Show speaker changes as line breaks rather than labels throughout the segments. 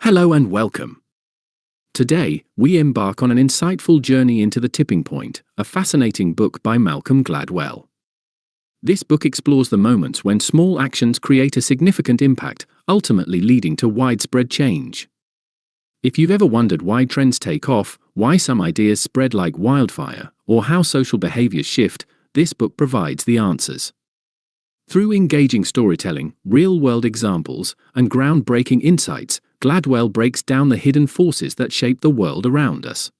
Hello and welcome. Today, we embark on an insightful journey into The Tipping Point, a fascinating book by Malcolm Gladwell. This book explores the moments when small actions create a significant impact, ultimately leading to widespread change. If you've ever wondered why trends take off, why some ideas spread like wildfire, or how social behaviors shift, this book provides the answers. Through engaging storytelling, real-world examples, and groundbreaking insights, Gladwell breaks down the hidden forces that shape the world around us.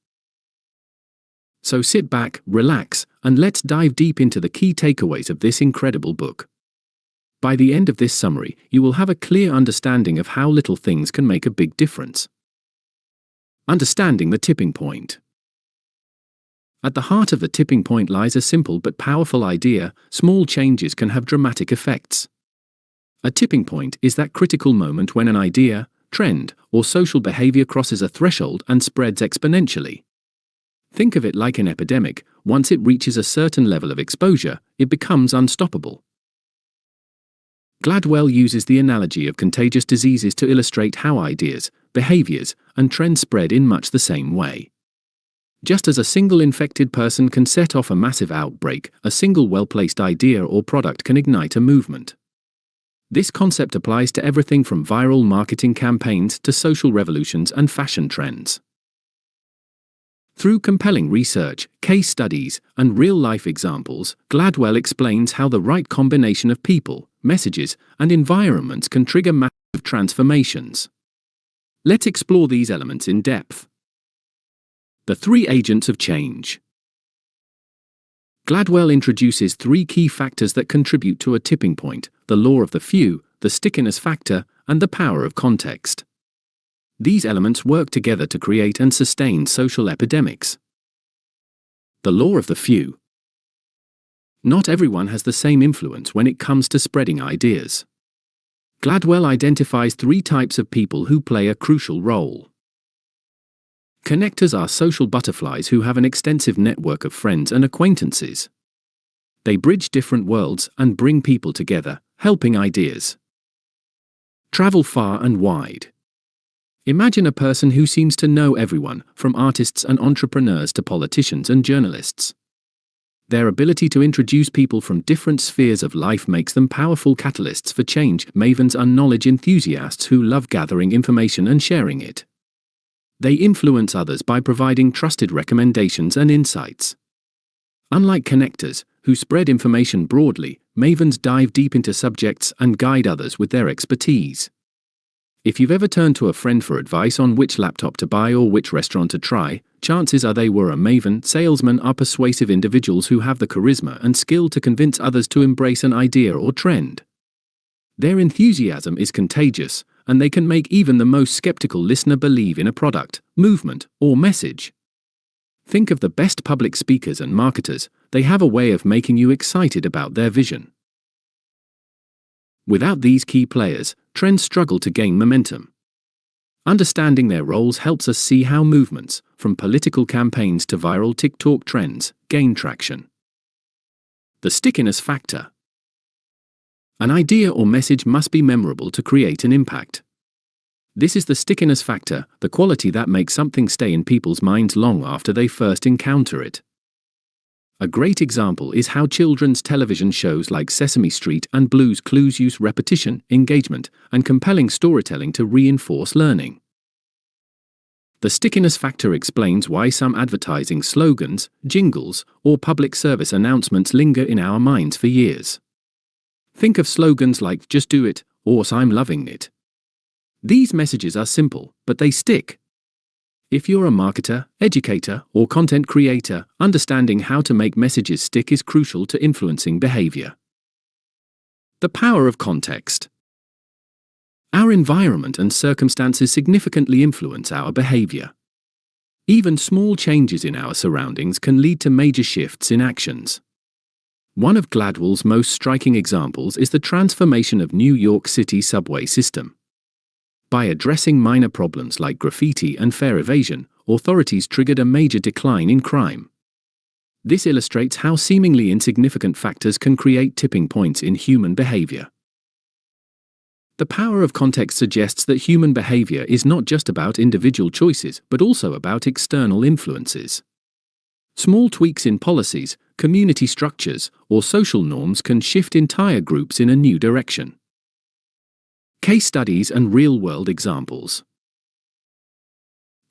So sit back, relax, and let's dive deep into the key takeaways of this incredible book. By the end of this summary, you will have a clear understanding of how little things can make a big difference. Understanding the tipping point. At the heart of the tipping point lies a simple but powerful idea: small changes can have dramatic effects. A tipping point is that critical moment when an idea, trend, or social behavior crosses a threshold and spreads exponentially. Think of it like an epidemic. Once it reaches a certain level of exposure, it becomes unstoppable. Gladwell uses the analogy of contagious diseases to illustrate how ideas, behaviors, and trends spread in much the same way. Just as a single infected person can set off a massive outbreak, a single well-placed idea or product can ignite a movement. This concept applies to everything from viral marketing campaigns to social revolutions and fashion trends. Through compelling research, case studies, and real-life examples, Gladwell explains how the right combination of people, messages, and environments can trigger massive transformations. Let's explore these elements in depth. The three agents of change. Gladwell introduces three key factors that contribute to a tipping point: the law of the few, the stickiness factor, and the power of context. These elements work together to create and sustain social epidemics. The law of the few. Not everyone has the same influence when it comes to spreading ideas. Gladwell identifies three types of people who play a crucial role. Connectors are social butterflies who have an extensive network of friends and acquaintances. They bridge different worlds and bring people together, helping ideas travel far and wide. Imagine a person who seems to know everyone, from artists and entrepreneurs to politicians and journalists. Their ability to introduce people from different spheres of life makes them powerful catalysts for change. Mavens are knowledge enthusiasts who love gathering information and sharing it. They influence others by providing trusted recommendations and insights. Unlike connectors, who spread information broadly, Mavens dive deep into subjects and guide others with their expertise. If you've ever turned to a friend for advice on which laptop to buy or which restaurant to try, chances are they were a maven. Salesmen are persuasive individuals who have the charisma and skill to convince others to embrace an idea or trend. Their enthusiasm is contagious, and they can make even the most skeptical listener believe in a product, movement, or message. Think of the best public speakers and marketers. They have a way of making you excited about their vision. Without these key players, trends struggle to gain momentum. Understanding their roles helps us see how movements, from political campaigns to viral TikTok trends, gain traction. The stickiness factor. An idea or message must be memorable to create an impact. This is the stickiness factor, the quality that makes something stay in people's minds long after they first encounter it. A great example is how children's television shows like Sesame Street and Blue's Clues use repetition, engagement, and compelling storytelling to reinforce learning. The stickiness factor explains why some advertising slogans, jingles, or public service announcements linger in our minds for years. Think of slogans like "Just do it" or "I'm loving it." These messages are simple, but they stick. If you're a marketer, educator, or content creator, understanding how to make messages stick is crucial to influencing behavior. The power of context. Our environment and circumstances significantly influence our behavior. Even small changes in our surroundings can lead to major shifts in actions. One of Gladwell's most striking examples is the transformation of New York City's subway system. By addressing minor problems like graffiti and fare evasion, authorities triggered a major decline in crime. This illustrates how seemingly insignificant factors can create tipping points in human behavior. The power of context suggests that human behavior is not just about individual choices, but also about external influences. Small tweaks in policies, community structures, or social norms can shift entire groups in a new direction. Case studies and real-world examples.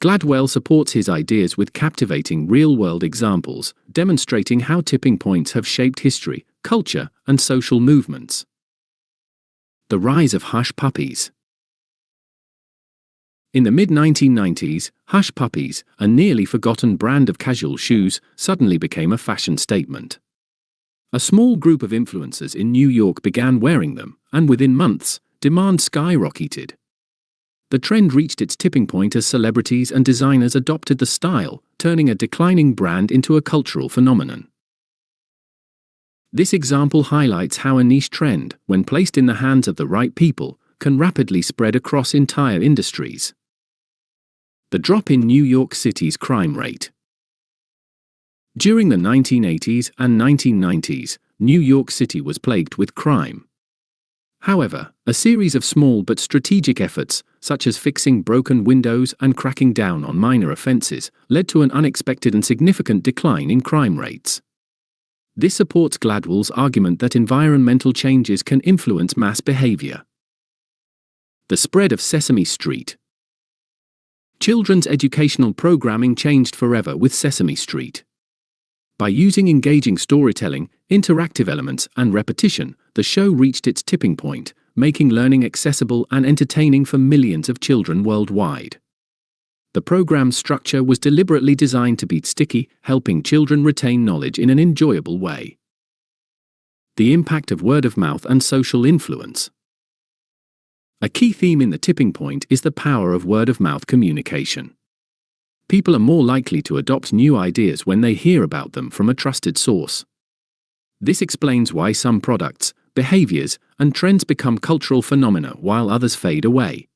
Gladwell supports his ideas with captivating real-world examples, demonstrating how tipping points have shaped history, culture, and social movements. The rise of Hush Puppies. In the mid-1990s, Hush Puppies, a nearly forgotten brand of casual shoes, suddenly became a fashion statement. A small group of influencers in New York began wearing them, and within months, demand skyrocketed. The trend reached its tipping point as celebrities and designers adopted the style, turning a declining brand into a cultural phenomenon. This example highlights how a niche trend, when placed in the hands of the right people, can rapidly spread across entire industries. The drop in New York City's crime rate. During the 1980s and 1990s, New York City was plagued with crime. However, a series of small but strategic efforts, such as fixing broken windows and cracking down on minor offenses, led to an unexpected and significant decline in crime rates. This supports Gladwell's argument that environmental changes can influence mass behavior. The spread of Sesame Street. Children's educational programming changed forever with Sesame Street. By using engaging storytelling, interactive elements, and repetition, the show reached its tipping point, making learning accessible and entertaining for millions of children worldwide. The program's structure was deliberately designed to be sticky, helping children retain knowledge in an enjoyable way. The impact of word of mouth and social influence. A key theme in the tipping point is the power of word of mouth communication. People are more likely to adopt new ideas when they hear about them from a trusted source. This explains why some products, behaviors, and trends become cultural phenomena while others fade away.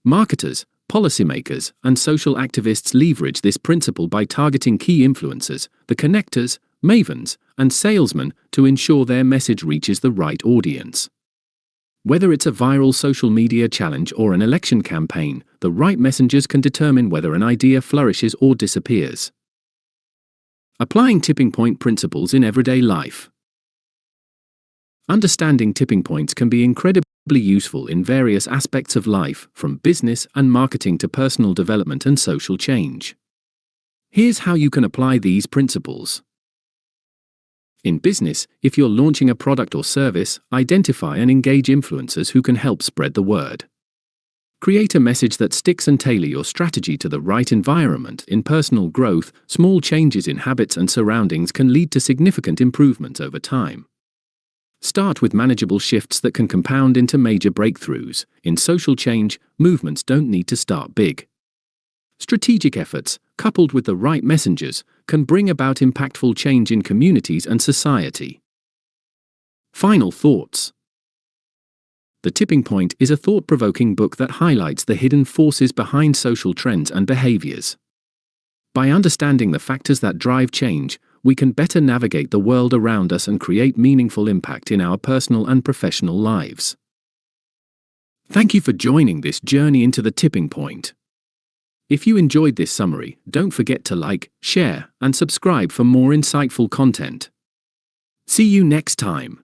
Marketers, policymakers, and social activists leverage this principle by targeting key influencers, the connectors, Mavens, and Salesmen, to ensure their message reaches the right audience. Whether it's a viral social media challenge or an election campaign, the right messengers can determine whether an idea flourishes or disappears. Applying tipping point principles in everyday life. Understanding tipping points can be incredibly useful in various aspects of life, from business and marketing to personal development and social change. Here's how you can apply these principles. In business, if you're launching a product or service, identify and engage influencers who can help spread the word. Create a message that sticks and tailor your strategy to the right environment. In personal growth, small changes in habits and surroundings can lead to significant improvements over time. Start with manageable shifts that can compound into major breakthroughs. In social change, movements don't need to start big. Strategic efforts, coupled with the right messengers, can bring about impactful change in communities and society. Final thoughts. The Tipping Point is a thought-provoking book that highlights the hidden forces behind social trends and behaviors. By understanding the factors that drive change, we can better navigate the world around us and create meaningful impact in our personal and professional lives. Thank you for joining this journey into the tipping point. If you enjoyed this summary, don't forget to like, share, and subscribe for more insightful content. See you next time.